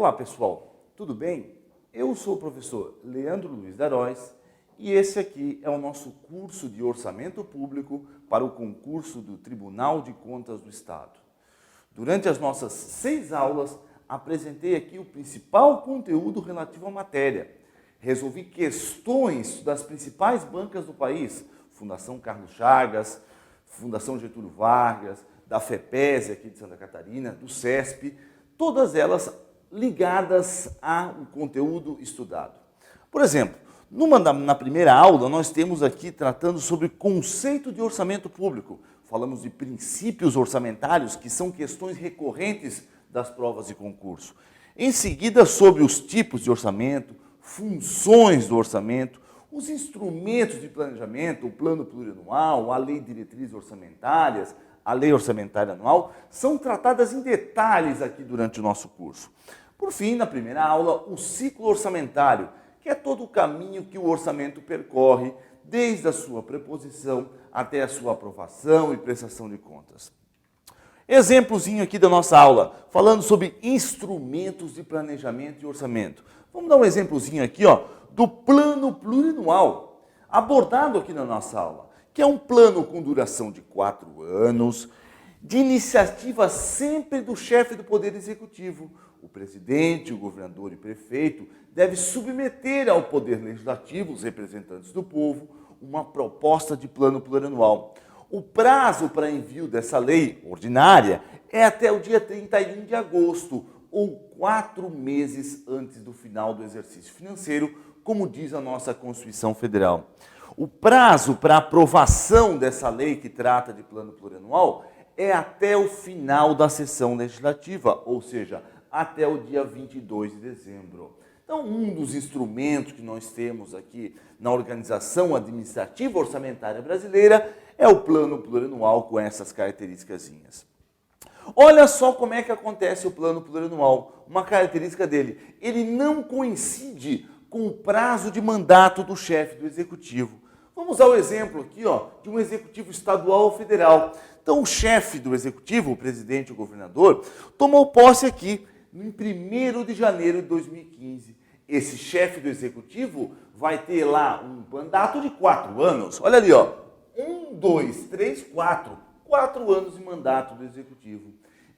Olá pessoal, tudo bem? Eu sou o professor Leandro Luiz Daróis e esse aqui é o nosso curso de Orçamento Público para o concurso do Tribunal de Contas do Estado. Durante as nossas 6 aulas, apresentei aqui o principal conteúdo relativo à matéria. Resolvi questões das principais bancas do país, Fundação Carlos Chagas, Fundação Getúlio Vargas, da FEPESE aqui de Santa Catarina, do CESP, todas elas ligadas ao conteúdo estudado. Por exemplo, na primeira aula, nós temos aqui tratando sobre conceito de orçamento público. Falamos de princípios orçamentários, que são questões recorrentes das provas de concurso. Em seguida, sobre os tipos de orçamento, funções do orçamento, os instrumentos de planejamento, o plano plurianual, a lei de diretrizes orçamentárias, a lei orçamentária anual, são tratadas em detalhes aqui durante o nosso curso. Por fim, na primeira aula, o ciclo orçamentário, que é todo o caminho que o orçamento percorre, desde a sua preposição até a sua aprovação e prestação de contas. Exemplozinho aqui da nossa aula, falando sobre instrumentos de planejamento e orçamento. Vamos dar um exemplozinho aqui, do plano plurianual, abordado aqui na nossa aula, que é um plano com duração de 4 anos, de iniciativa sempre do chefe do Poder Executivo. O presidente, o governador e prefeito deve submeter ao Poder Legislativo, os representantes do povo, uma proposta de plano plurianual. O prazo para envio dessa lei ordinária é até o dia 31 de agosto, ou 4 meses antes do final do exercício financeiro, como diz a nossa Constituição Federal. O prazo para aprovação dessa lei que trata de plano plurianual é até o final da sessão legislativa, ou seja, até o dia 22 de dezembro. Então, um dos instrumentos que nós temos aqui na Organização Administrativa Orçamentária Brasileira é o plano plurianual com essas características. Olha só como é que acontece o plano plurianual. Uma característica dele, ele não coincide com o prazo de mandato do chefe do executivo. Vamos ao exemplo aqui, de um executivo estadual ou federal. Então, o chefe do executivo, o presidente, o governador, tomou posse aqui em 1º de janeiro de 2015. Esse chefe do executivo vai ter lá um mandato de 4 anos. Olha ali, 1, 2, 3, 4. 4 anos de mandato do executivo.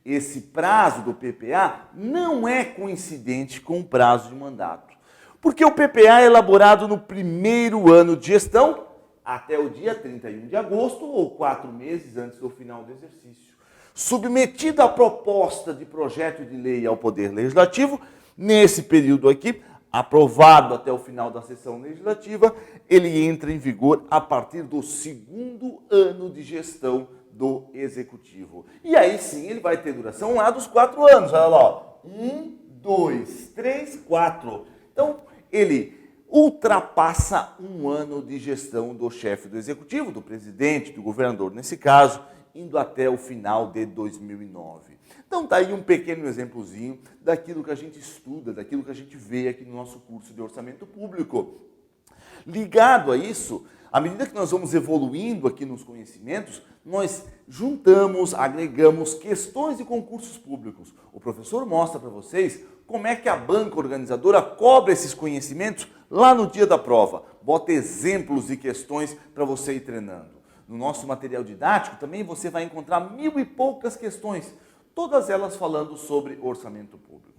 Esse prazo do PPA não é coincidente com o prazo de mandato. Porque o PPA é elaborado no primeiro ano de gestão, até o dia 31 de agosto, ou 4 meses antes do final do exercício. Submetido a proposta de projeto de lei ao Poder Legislativo, nesse período aqui, aprovado até o final da sessão legislativa, ele entra em vigor a partir do 2º ano de gestão do Executivo. E aí sim ele vai ter duração lá dos 4 anos. Olha lá, 1, 2, 3, 4. Então, ele ultrapassa 1 ano de gestão do chefe do Executivo, do presidente, do governador, nesse caso, indo até o final de 2009. Então, está aí um pequeno exemplozinho daquilo que a gente estuda, daquilo que a gente vê aqui no nosso curso de Orçamento Público. Ligado a isso, à medida que nós vamos evoluindo aqui nos conhecimentos, nós juntamos, agregamos questões de concursos públicos. O professor mostra para vocês como é que a banca organizadora cobra esses conhecimentos lá no dia da prova. Bota exemplos de questões para você ir treinando. No nosso material didático também você vai encontrar 1000 e poucas questões, todas elas falando sobre orçamento público.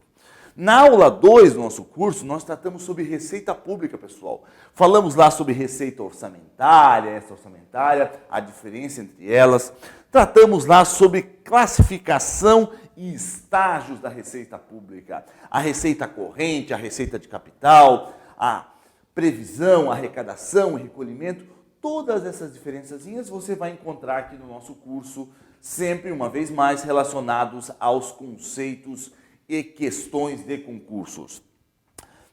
Na aula 2 do nosso curso, nós tratamos sobre receita pública, pessoal. Falamos lá sobre receita orçamentária, extra-orçamentária, a diferença entre elas. Tratamos lá sobre classificação e estágios da receita pública. A receita corrente, a receita de capital, a previsão, a arrecadação, o recolhimento. Todas essas diferençazinhas você vai encontrar aqui no nosso curso, sempre, uma vez mais, relacionados aos conceitos e questões de concursos.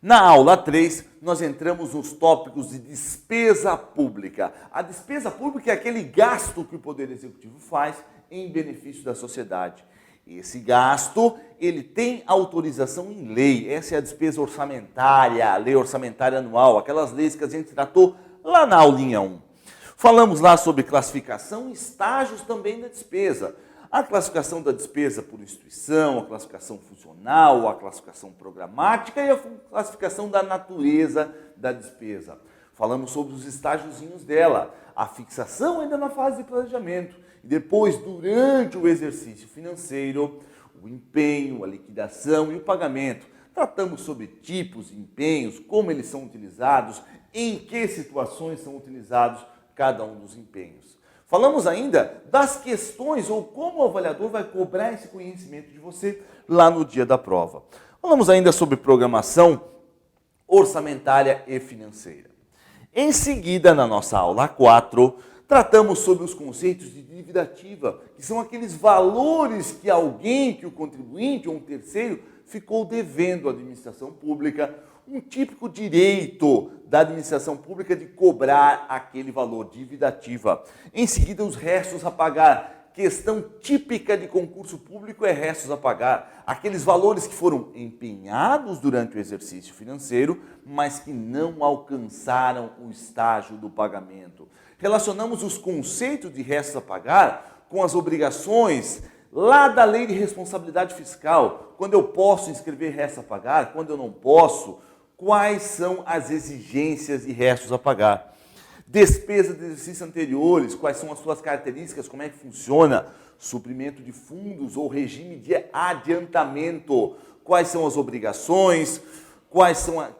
Na aula 3, nós entramos nos tópicos de despesa pública. A despesa pública é aquele gasto que o Poder Executivo faz em benefício da sociedade. Esse gasto, ele tem autorização em lei. Essa é a despesa orçamentária, a lei orçamentária anual, aquelas leis que a gente tratou lá na aulinha 1. Falamos lá sobre classificação e estágios também da despesa. A classificação da despesa por instituição, a classificação funcional, a classificação programática e a classificação da natureza da despesa. Falamos sobre os estágiozinhos dela, a fixação ainda na fase de planejamento e depois, durante o exercício financeiro, o empenho, a liquidação e o pagamento. Tratamos sobre tipos de empenhos, como eles são utilizados, em que situações são utilizados cada um dos empenhos. Falamos ainda das questões ou como o avaliador vai cobrar esse conhecimento de você lá no dia da prova. Falamos ainda sobre programação orçamentária e financeira. Em seguida, na nossa aula 4, tratamos sobre os conceitos de dívida ativa, que são aqueles valores que alguém, que o contribuinte ou um terceiro, ficou devendo à administração pública, um típico direito da administração pública de cobrar aquele valor, dívida ativa. Em seguida, os restos a pagar. Questão típica de concurso público é restos a pagar. Aqueles valores que foram empenhados durante o exercício financeiro, mas que não alcançaram o estágio do pagamento. Relacionamos os conceitos de restos a pagar com as obrigações lá da Lei de Responsabilidade Fiscal. Quando eu posso inscrever restos a pagar, quando eu não posso, quais são as exigências de restos a pagar. Despesas de exercícios anteriores, quais são as suas características, como é que funciona, suprimento de fundos ou regime de adiantamento, quais são as obrigações,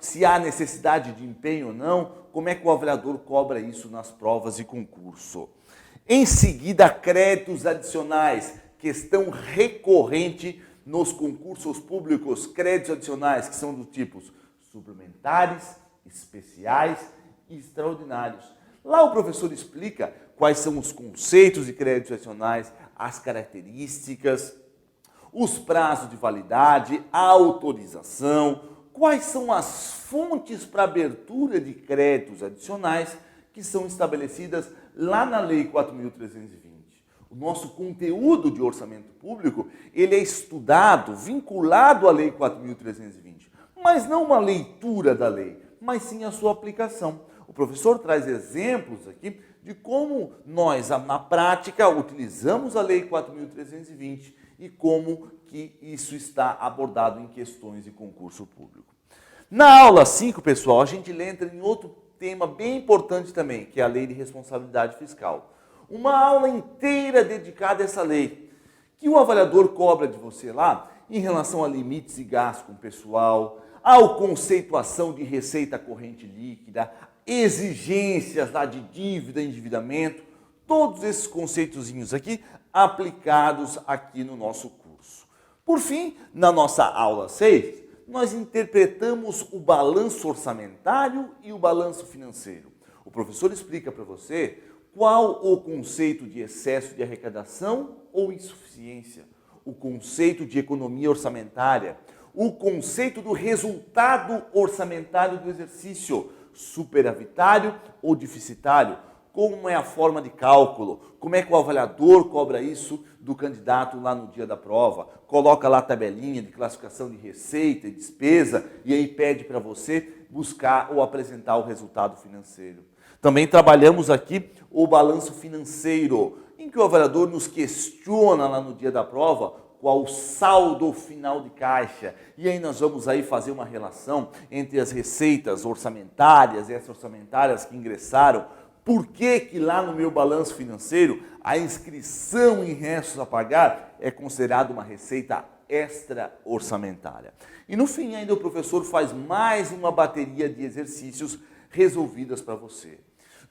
se há necessidade de empenho ou não, como é que o avaliador cobra isso nas provas de concurso. Em seguida, créditos adicionais, questão recorrente nos concursos públicos, créditos adicionais que são do tipo suplementares, especiais e extraordinários. Lá o professor explica quais são os conceitos de créditos adicionais, as características, os prazos de validade, a autorização, quais são as fontes para abertura de créditos adicionais que são estabelecidas lá na Lei 4.320. O nosso conteúdo de orçamento público, ele é estudado, vinculado à Lei 4.320, mas não uma leitura da lei, mas sim a sua aplicação. O professor traz exemplos aqui de como nós, na prática, utilizamos a Lei 4.320 e como que isso está abordado em questões de concurso público. Na aula 5, pessoal, a gente entra em outro tema bem importante também, que é a Lei de Responsabilidade Fiscal. Uma aula inteira dedicada a essa lei, que o avaliador cobra de você lá em relação a limites de gasto com pessoal, a conceituação de receita corrente líquida, exigências lá de dívida, endividamento, todos esses conceitozinhos aqui aplicados aqui no nosso curso. Por fim, na nossa aula 6, nós interpretamos o balanço orçamentário e o balanço financeiro. O professor explica para você qual o conceito de excesso de arrecadação ou insuficiência, o conceito de economia orçamentária, o conceito do resultado orçamentário do exercício, superavitário ou deficitário, como é a forma de cálculo, como é que o avaliador cobra isso do candidato lá no dia da prova, coloca lá a tabelinha de classificação de receita e despesa e aí pede para você buscar ou apresentar o resultado financeiro. Também trabalhamos aqui o balanço financeiro, em que o avaliador nos questiona lá no dia da prova qual o saldo final de caixa. E aí nós vamos aí fazer uma relação entre as receitas orçamentárias e extra-orçamentárias que ingressaram. Por que que lá no meu balanço financeiro a inscrição em restos a pagar é considerada uma receita extra-orçamentária? E no fim ainda o professor faz mais uma bateria de exercícios resolvidas para você.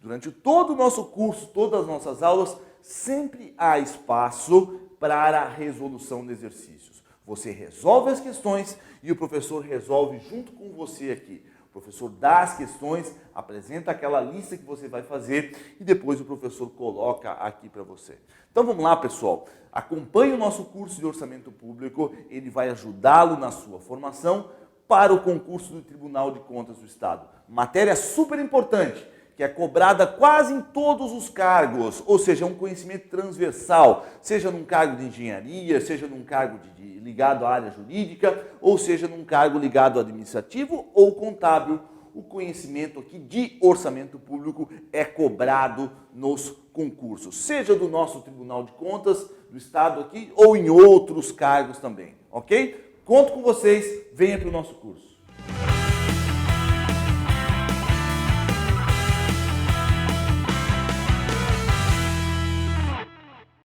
Durante todo o nosso curso, todas as nossas aulas, sempre há espaço para a resolução de exercícios. Você resolve as questões e o professor resolve junto com você aqui. O professor dá as questões, apresenta aquela lista que você vai fazer e depois o professor coloca aqui para você. Então vamos lá, pessoal. Acompanhe o nosso curso de orçamento público, ele vai ajudá-lo na sua formação para o concurso do Tribunal de Contas do Estado. Matéria super importante, que é cobrada quase em todos os cargos, ou seja, um conhecimento transversal, seja num cargo de engenharia, seja num cargo ligado à área jurídica, ou seja num cargo ligado ao administrativo ou contábil. O conhecimento aqui de orçamento público é cobrado nos concurso, seja do nosso Tribunal de Contas do Estado aqui ou em outros cargos também, ok? Conto com vocês, venha para o nosso curso.